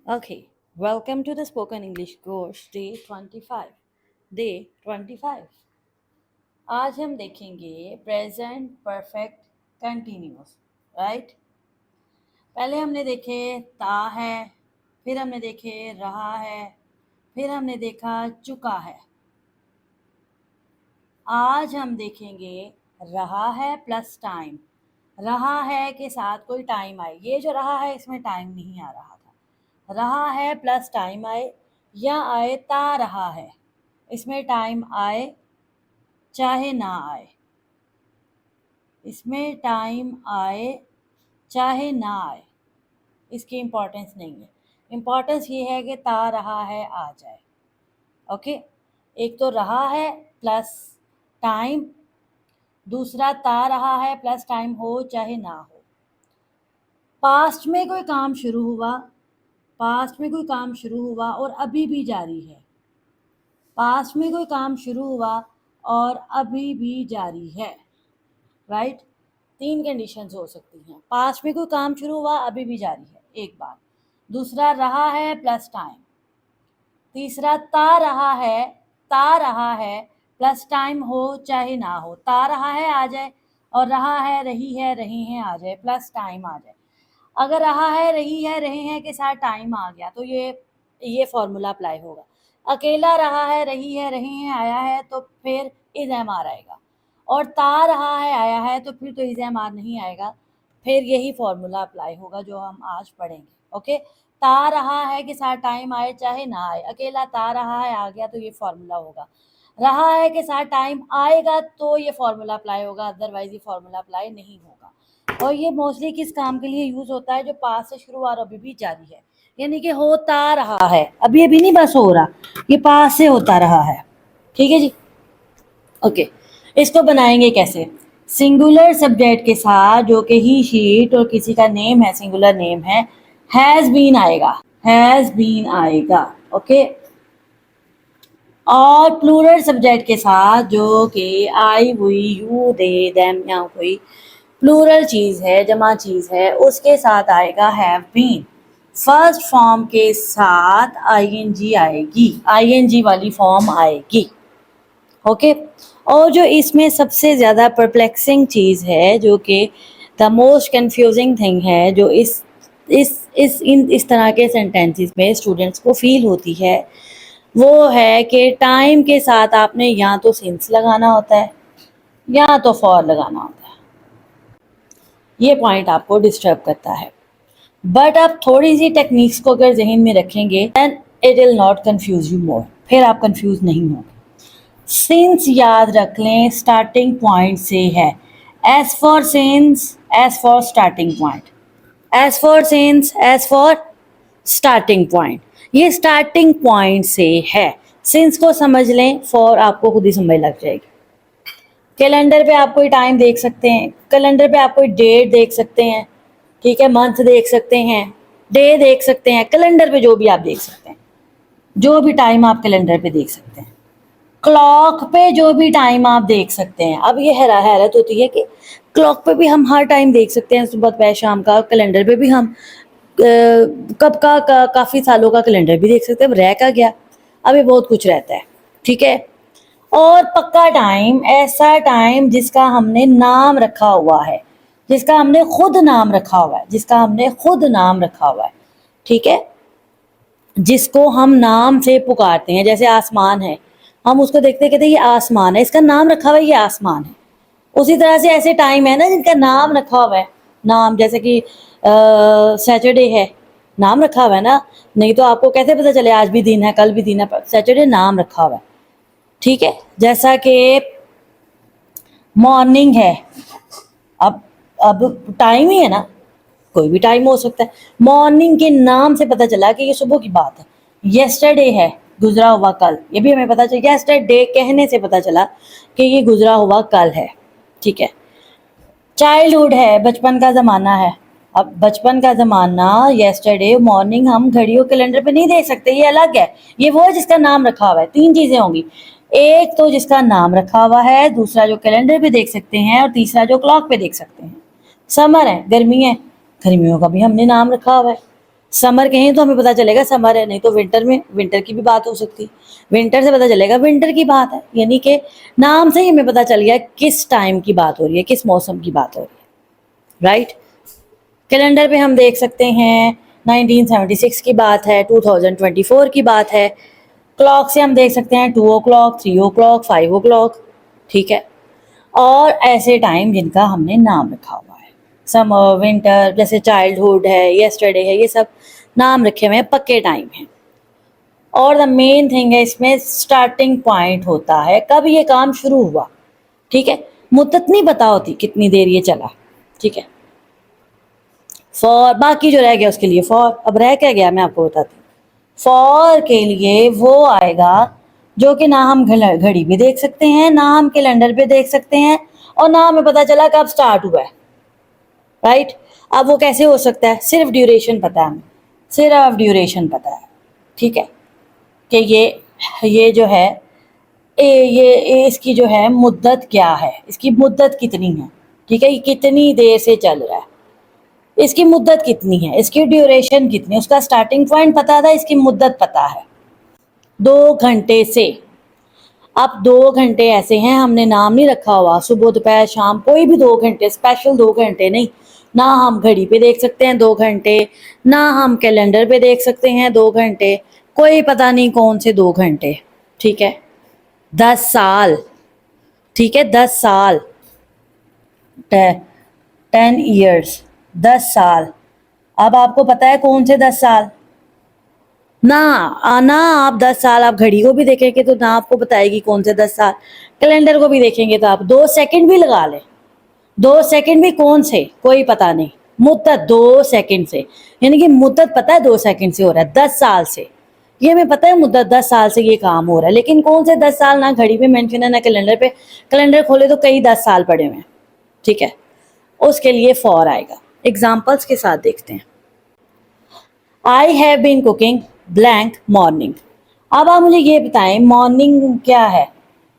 Okay, welcome to the Spoken English course Day 25. Day 25. आज हम देखेंगे प्रेजेंट परफेक्ट कंटिन्यूस, राइट। पहले हमने देखे ता है, फिर हमने देखे रहा है, फिर हमने देखा चुका है। आज हम देखेंगे रहा है प्लस टाइम। रहा है के साथ कोई टाइम आए, ये जो रहा है इसमें टाइम नहीं आ रहा था। रहा है प्लस टाइम आए या आए ता रहा है, इसमें टाइम आए चाहे ना आए, इसमें टाइम आए चाहे ना आए, इसकी इम्पोर्टेंस नहीं है। इम्पोर्टेंस ये है कि ता रहा है आ जाए। ओके, एक तो रहा है प्लस टाइम, दूसरा ता रहा है प्लस टाइम हो चाहे ना हो। पास्ट में कोई काम शुरू हुआ, पास्ट में कोई काम शुरू हुआ और अभी भी जारी है। पास्ट में कोई काम शुरू हुआ और अभी भी जारी है, राइट। तीन कंडीशंस हो सकती हैं। पास्ट में कोई काम शुरू हुआ, अभी भी जारी है, एक बात। दूसरा रहा है प्लस टाइम। तीसरा ता रहा है प्लस टाइम हो चाहे ना हो। ता रहा है आ जाए और रहा है रही हैं आ जाए, प्लस टाइम आ जाए। अगर रहा है रहे हैं के साथ टाइम आ गया तो ये फॉर्मूला अप्लाई होगा। अकेला रहा है रहे हैं आया है तो फिर इज एम आर आएगा, और ता रहा है आया है तो फिर तो इज एम आर नहीं आएगा। फिर यही फॉर्मूला अप्लाई होगा जो हम आज पढ़ेंगे। ओके, ता रहा है के साथ टाइम आए चाहे ना आए, अकेला ता रहा है आ गया तो ये फॉर्मूला होगा। रहा है के साथ टाइम आएगा तो ये फॉर्मूला अप्लाई होगा, अदरवाइज ये फॉर्मूला अप्लाई नहीं होगा। और ये मोस्टली किस काम के लिए यूज होता है? जो पास से शुरू और अभी भी जारी है, यानी कि होता रहा है, अभी अभी नहीं बस हो रहा, ये पास से होता रहा है। ठीक है जी, ओके। इसको बनाएंगे कैसे? सिंगुलर सब्जेक्ट के साथ जो कि ही शीट और किसी का नेम है, सिंगुलर नेम है, हैज बीन आएगा, हैज बीन आएगा। ओके, और प्लूरल सब्जेक्ट के साथ जो कि आई, हुई, यू, दे, देम या कोई प्लूरल चीज है, जमा चीज है, उसके साथ आएगा हैव बीन। फर्स्ट फॉर्म के साथ आईएनजी आएगी, आईएनजी वाली फॉर्म आएगी। ओके, और जो इसमें सबसे ज़्यादा परप्लेक्सिंग चीज़ है, जो कि द मोस्ट कंफ्यूजिंग थिंग है, जो इस तरह के सेंटेंसेस में स्टूडेंट्स को फील होती है, वो है कि टाइम के साथ आपने या तो सिंस लगाना होता है या तो फॉर लगाना होता है। ये पॉइंट आपको डिस्टर्ब करता है, बट आप थोड़ी सी टेक्निक्स को अगर जहन में रखेंगे then it will not confuse you more, फिर आप कंफ्यूज नहीं होंगे। सिंस याद रख लें स्टार्टिंग पॉइंट से है। As for since, as for starting point, as for since, as for starting point, ये स्टार्टिंग पॉइंट से है। सिंस को समझ लें, फॉर आपको खुद ही समझ लग जाएगी। कैलेंडर पे आप कोई टाइम देख सकते हैं, कैलेंडर पे आप कोई डेट देख सकते हैं, ठीक है, मंथ देख सकते हैं, डे देख सकते हैं, कैलेंडर पे जो भी आप देख सकते हैं, जो भी टाइम आप कैलेंडर पे देख सकते हैं। क्लॉक पे जो भी टाइम आप देख सकते हैं। अब ये हैरत होती है कि क्लॉक पे भी हम हर टाइम देख सकते हैं, सुबह दोपहर शाम का। कैलेंडर पे भी हम कब का काफ़ी सालों का कैलेंडर भी देख सकते हैं। अब रह का गया, अभी बहुत कुछ रहता है, ठीक है। और पक्का टाइम, ऐसा टाइम जिसका हमने नाम रखा हुआ है, जिसका हमने खुद नाम रखा हुआ है, जिसका हमने खुद नाम रखा हुआ है, ठीक है, जिसको हम नाम से पुकारते हैं। जैसे आसमान है, हम उसको देखते कहते ये आसमान है, इसका नाम रखा हुआ है, ये आसमान है। उसी तरह से ऐसे टाइम है ना जिनका नाम रखा हुआ है, नाम, जैसे कि सैटरडे है, नाम रखा हुआ है ना, नहीं तो आपको कैसे पता चले आज भी दिन है कल भी दिन है? सैटरडे नाम रखा हुआ है, ठीक है। जैसा कि मॉर्निंग है, अब टाइम ही है ना, कोई भी टाइम हो सकता है। मॉर्निंग के नाम से पता चला कि ये सुबह की बात है। येस्टरडे है, गुजरा हुआ कल, ये भी हमें पता चला। येस्टरडे कहने से पता चला कि ये गुजरा हुआ कल है, ठीक है। चाइल्डहुड है, बचपन का ज़माना है। अब बचपन का ज़माना, येस्टरडे, मॉर्निंग हम घड़ियों कैलेंडर पे नहीं देख सकते, ये अलग है। ये वो है जिसका नाम रखा हुआ है। तीन चीज़ें होंगी, एक तो जिसका नाम रखा हुआ है, दूसरा जो कैलेंडर पे देख सकते हैं, और तीसरा जो क्लॉक पे देख सकते हैं। समर है, गर्मी है, गर्मियों का भी हमने नाम रखा हुआ है। समर कहें तो हमें पता चलेगा समर है, नहीं तो विंटर में विंटर की भी बात हो सकती है, विंटर से पता चलेगा विंटर की बात है। यानी कि नाम से ही हमें पता चल गया किस टाइम की बात हो रही है, किस मौसम की बात हो रही है, राइट। कैलेंडर पे हम देख सकते हैं 1976 की बात है, 2024 की बात है। क्लॉक से हम देख सकते हैं 2 o'clock, 3 o'clock, 5 o'clock, ठीक है। और ऐसे टाइम जिनका हमने नाम रखा हुआ है, समर, विंटर, जैसे चाइल्डहुड है, यस्टरडे है, ये सब नाम रखे हुए हैं, पक्के टाइम हैं। और द मेन थिंग है इसमें स्टार्टिंग पॉइंट होता है, कब ये काम शुरू हुआ, ठीक है। मुद्दत नहीं पता होती कितनी देर ये चला, ठीक है। फॉर, बाकी जो रह गया उसके लिए फॉर, अब रह क्या गया मैं आपको बताती हूँ। फॉर के लिए वो आएगा जो कि ना हम घड़ी भी देख सकते हैं, ना हम कैलेंडर पे देख सकते हैं, और ना हमें पता चला कब स्टार्ट हुआ है, राइट। अब वो कैसे हो सकता है, सिर्फ ड्यूरेशन पता है हमें, सिर्फ ड्यूरेशन पता है, ठीक है, कि ये जो है ये इसकी जो है मुद्दत क्या है, इसकी मुद्दत कितनी है, ठीक है, ये कितनी देर से चल रहा है, इसकी मुद्दत कितनी है, इसकी ड्यूरेशन कितनी, उसका स्टार्टिंग पॉइंट पता था, इसकी मुद्दत पता है 2 घंटे से। अब 2 घंटे ऐसे हैं, हमने नाम नहीं रखा हुआ, सुबह दोपहर शाम कोई भी 2 घंटे, स्पेशल 2 घंटे नहीं, ना हम घड़ी पे देख सकते हैं 2 घंटे, ना हम कैलेंडर पे देख सकते हैं 2 घंटे, कोई पता नहीं कौन से 2 घंटे, ठीक है। 10 साल, ठीक है, 10 साल, 10 years, 10 साल। अब आपको पता है कौन से 10 साल, ना आना, आप 10 साल आप घड़ी को भी देखेंगे तो ना आपको बताएगी कौन से 10 साल, कैलेंडर को भी देखेंगे तो आप 2 सेकंड भी लगा लें, 2 सेकंड भी कौन से कोई पता नहीं, मुद्दत 2 सेकंड से, यानी कि मुद्दत पता है 2 सेकंड से हो रहा है, 10 साल से, ये हमें पता है मुद्दत 10 साल से ये काम हो रहा है, लेकिन कौन से 10 साल ना घड़ी पे मेंशन है ना कैलेंडर पे, कैलेंडर खोले तो कई 10 साल पड़े हुए हैं, ठीक है। उसके लिए फॉर आएगा। एग्जाम्पल्स के साथ देखते हैं। I have been cooking blank morning. अब आप मुझे ये बताएं मॉर्निंग क्या है,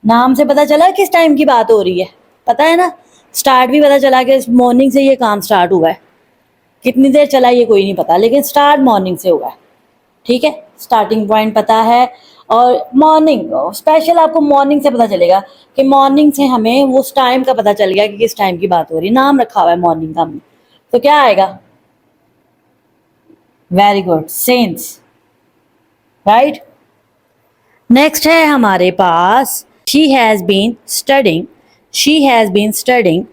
नाम से पता चला किस टाइम की बात हो रही है, पता है ना। स्टार्ट भी पता चला कि मॉर्निंग से ये काम स्टार्ट हुआ है, कितनी देर चला ये कोई नहीं पता, लेकिन स्टार्ट मॉर्निंग से हुआ है, ठीक है। स्टार्टिंग पॉइंट पता है, और मॉर्निंग स्पेशल आपको मॉर्निंग से पता चलेगा कि मॉर्निंग से हमें उस टाइम का पता चल गया कि किस टाइम की बात हो रही है, नाम रखा हुआ है मॉर्निंग का हमने, तो क्या आएगा, very good, sense, right. Next है हमारे पास she has been studying, she has been studying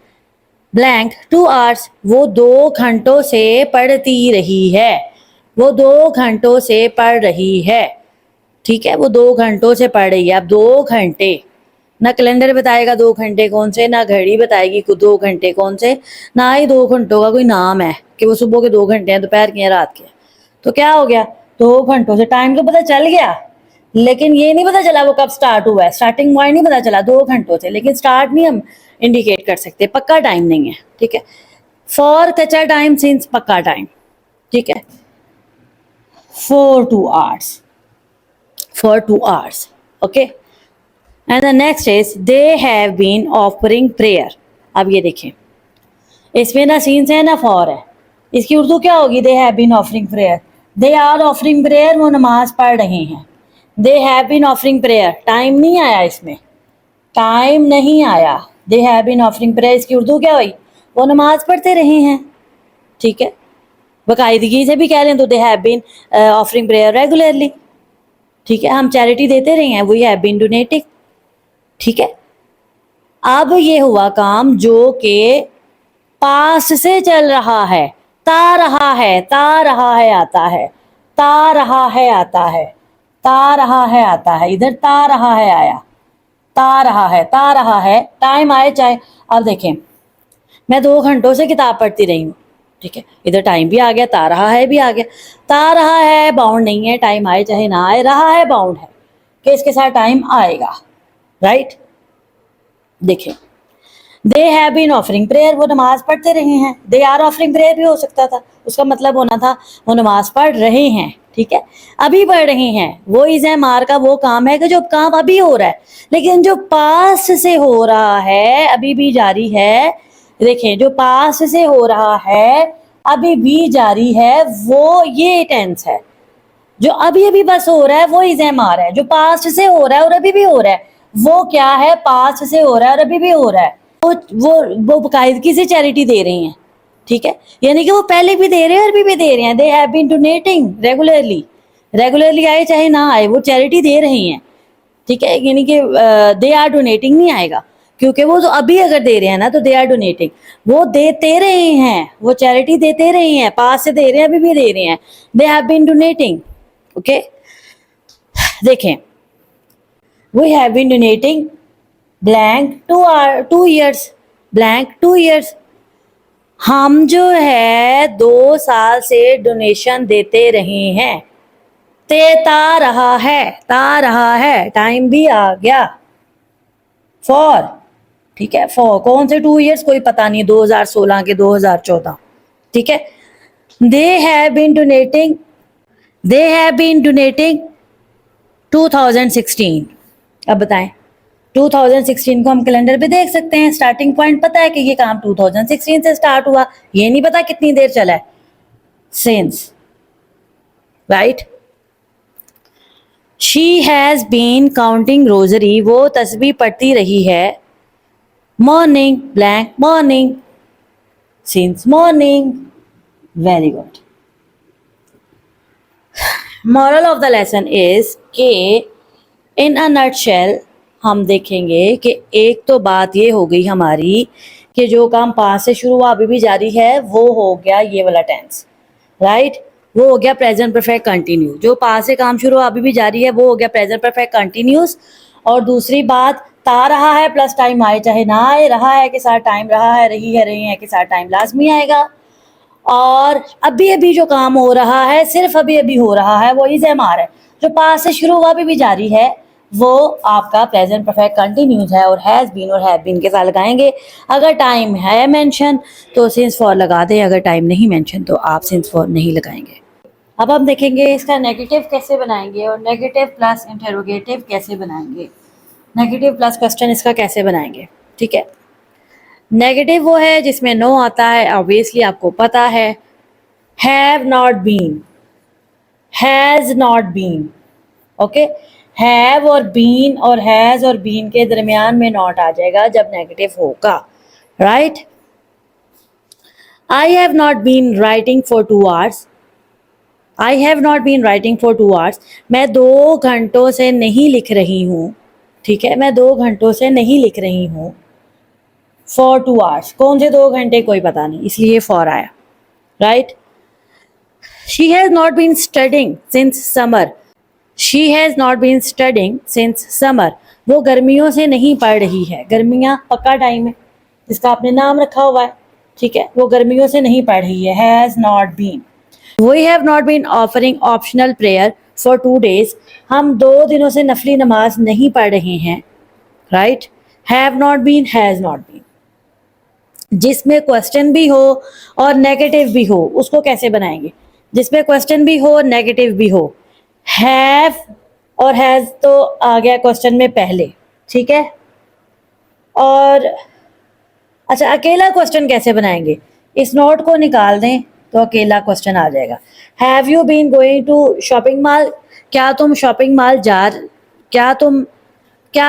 blank 2 hours, वो 2 घंटों से पढ़ती रही है, वो 2 घंटों से पढ़ रही है, ठीक है, वो 2 घंटों से पढ़ रही है। अब 2 घंटे, ना कैलेंडर बताएगा 2 घंटे कौन से, ना घड़ी बताएगी 2 घंटे कौन से, ना ही 2 घंटों का कोई नाम है कि वो सुबह के 2 घंटे हैं, दोपहर के हैं, रात के हैं। तो क्या हो गया, 2 घंटों से टाइम तो पता चल गया, लेकिन ये नहीं पता चला वो कब स्टार्ट हुआ है, स्टार्टिंग पॉइंट नहीं पता चला 2 घंटों से, लेकिन स्टार्ट नहीं हम इंडिकेट कर सकते, पक्का टाइम नहीं है, ठीक है। फॉर कच्चा टाइम, सिंस पक्का टाइम, ठीक है। For 2 hours, for 2 hours, okay। and the next is they have been offering prayer। अब ये देखें, इसमें ना सीन्स है ना फॉर है, इसकी उर्दू क्या होगी, they have been offering prayer, they are offering prayer, वो नमाज पढ़ रहे हैं, they have been offering prayer, time नहीं आया इसमें, टाइम नहीं आया, they have been offering prayer, इसकी उर्दू क्या हुई, वो नमाज पढ़ते रहे हैं, ठीक है। बाकायदगी से भी कह रहे हैं तो they have been offering prayer regularly, ठीक है, हम चैरिटी देते रहे हैं, वी हैव बीन डोनेटिंग, ठीक है। अब ये हुआ काम जो कि पास से चल रहा है, ता रहा है, ता रहा है आता है, ता रहा है आता है, ता रहा है आता है, इधर ता रहा है आया, ता रहा है, ता रहा है, टाइम आए चाहे। अब देखें, मैं 2 घंटों से किताब पढ़ती रही हूँ, ठीक है, इधर टाइम भी आ गया, ता रहा है भी आ गया, ता रहा है बाउंड नहीं है, टाइम आए चाहे ना आए, रहा है बाउंड है कि इसके साथ टाइम आएगा, राइट। देखिए, they have been offering prayer, वो नमाज पढ़ते रहे हैं, दे आर ऑफरिंग प्रेयर भी हो सकता था, उसका मतलब होना था वो नमाज पढ़ रहे हैं, ठीक है, अभी पढ़ रहे हैं, वो इज है मार का वो काम है कि जो काम अभी हो रहा है, लेकिन जो पास से हो रहा है अभी भी जारी है। देखें, जो पास से हो रहा है अभी भी जारी है, वो ये टेंस है। जो अभी अभी बस हो रहा है वो इज एम आ रहा है। जो पास्ट से हो रहा है और अभी भी हो रहा है वो क्या है, पास्ट से हो रहा है और अभी भी हो रहा है। वो बाकायदगी से चैरिटी दे रही हैं, ठीक है, यानी कि वो पहले भी दे रहे हैं और अभी भी दे रहे हैं। They have been donating regularly, regularly आए चाहे ना आए वो चैरिटी दे रही हैं, ठीक है, यानी कि दे आर डोनेटिंग नहीं आएगा, क्योंकि वो तो अभी अगर दे रहे हैं ना तो दे आर डोनेटिंग, वो देते रहे हैं, वो चैरिटी देते रहे हैं, पास से दे रहे हैं, अभी भी दे रहे हैं। They have been donating, okay. देखें, we have been donating blank 2 years, blank 2 years। हम जो है 2 साल से डोनेशन देते रहे हैं। देता रहा है, ता रहा है, टाइम भी आ गया। फॉर, ठीक है, फॉर कौन से 2 years कोई पता नहीं, 2016 के 2014, ठीक है। They have been donating, they have been donating 2016। अब बताएं, 2016 को हम कैलेंडर पे देख सकते हैं, स्टार्टिंग पॉइंट पता है कि ये काम 2016 से स्टार्ट हुआ, ये नहीं पता कितनी देर चला है, since, right. She has been counting rosary, वो तस्बीह पढ़ती रही है। Morning blank morning, since morning, very good. Moral of the lesson is के इन अ नटशेल हम देखेंगे कि एक तो बात ये हो गई हमारी कि जो काम पास से शुरू हुआ अभी भी जारी है वो हो गया ये वाला टेंस, राइट, वो हो गया प्रेजेंट परफेक्ट कंटिन्यू। जो पास से काम शुरू हुआ अभी भी जारी है वो हो गया प्रेजेंट परफेक्ट कंटिन्यूस। और दूसरी बात, ता रहा है प्लस टाइम आए चाहे ना आए, रहा है के साथ टाइम रहा है, रही है रही है के साथ टाइम लाजमी आएगा। और अभी अभी जो काम हो रहा है सिर्फ अभी अभी हो रहा है वो इज एम आर है। जो पास से शुरू हुआ अभी भी जारी है वो आपका प्रेजेंट परफेक्ट कंटिन्यूस है और हैज बीन और हैव बीन के साथ लगाएंगे। अगर टाइम है मेंशन तो सिंस फॉर लगा दें, अगर टाइम नहीं मेंशन तो आप सिंस फॉर नहीं लगाएंगे। अब हम देखेंगे इसका नेगेटिव कैसे बनाएंगे और नेगेटिव प्लस इंटरोगेटिव कैसे बनाएंगे, नेगेटिव प्लस क्वेश्चन इसका कैसे बनाएंगे, ठीक है। नेगेटिव वो है जिसमें नो आता है, ऑब्वियसली आपको पता है। Have not been, has not been, okay. Have और बीन और हैज और बीन के दरमियान में नॉट आ जाएगा जब नेगेटिव होगा, right. I have not been writing for 2 hours, I have not been writing for 2 hours, मैं 2 घंटों से नहीं लिख रही हूँ, ठीक है, मैं 2 घंटों से नहीं लिख रही हूँ। फॉर 2 hours, कौन से 2 घंटे कोई पता नहीं, इसलिए फॉर आया, right. She has not been studying since summer, she has not been studying since summer, वो गर्मियों से नहीं पढ़ रही है। गर्मियाँ पक्का टाइम है जिसका आपने नाम रखा हुआ है, ठीक है, वो गर्मियों से नहीं पढ़ रही है, has not been. We have not been offering optional prayer for 2 days, हम 2 दिनों से नफली नमाज नहीं पढ़ रहे हैं, right. Have not been, has not been. जिसमें क्वेश्चन भी हो और नेगेटिव भी हो उसको कैसे बनाएंगे, जिसमें क्वेश्चन भी हो और नेगेटिव भी हो। हैव और हैज तो आ गया क्वेश्चन में पहले, ठीक है। और अच्छा, अकेला क्वेश्चन कैसे बनाएंगे, इस नोट को निकाल दें तो अकेला क्वेश्चन आ जाएगा। Have you been going to shopping mall, क्या तुम शॉपिंग मॉल क्या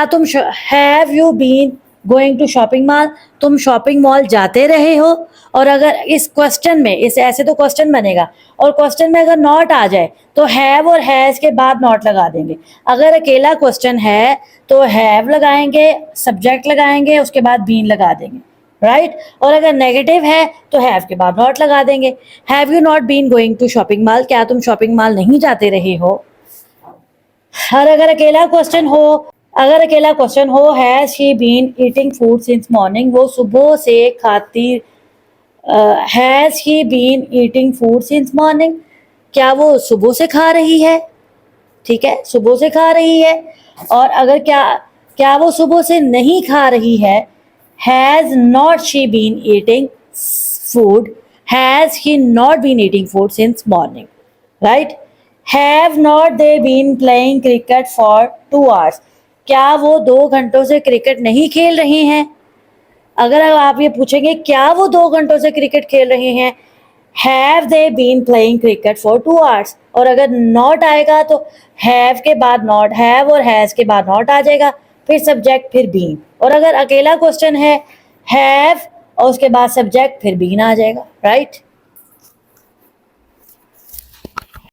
तुम have you been going to shopping mall, तुम शॉपिंग मॉल जाते रहे हो। और अगर इस क्वेश्चन में, इस ऐसे तो क्वेश्चन बनेगा और क्वेश्चन में अगर नॉट आ जाए तो हैव और हैज के बाद नॉट लगा देंगे। अगर अकेला क्वेश्चन है तो हैव लगाएंगे, सब्जेक्ट लगाएंगे, उसके बाद बीन लगा देंगे, राइट। और अगर नेगेटिव है तो हैव के बाद नॉट लगा देंगे। Have you not been going to shopping mall, क्या तुम शॉपिंग मॉल नहीं जाते रहे हो। और अगर अकेला क्वेश्चन हो, has she been eating food since morning, वो सुबह से खाती, has she been eating food since morning, क्या वो सुबह से खा रही है, ठीक है, सुबह से खा रही है। और अगर क्या वो सुबह से नहीं खा रही है, has not she been eating food, has he not been eating food since morning, right. Have not they been playing cricket for 2 hours, क्या वो 2 घंटों से क्रिकेट नहीं खेल रहे हैं। अगर आप ये पूछेंगे क्या वो 2 घंटों से क्रिकेट खेल रहे हैं, have they been playing cricket for 2 hours। और अगर नॉट आएगा तो हैव के बाद नॉट, हैव और हैज के बाद नॉट आ जाएगा, फिर सब्जेक्ट, फिर बीन। और अगर अकेला क्वेश्चन है हैव और उसके बाद सब्जेक्ट फिर बीन आ जाएगा, राइट।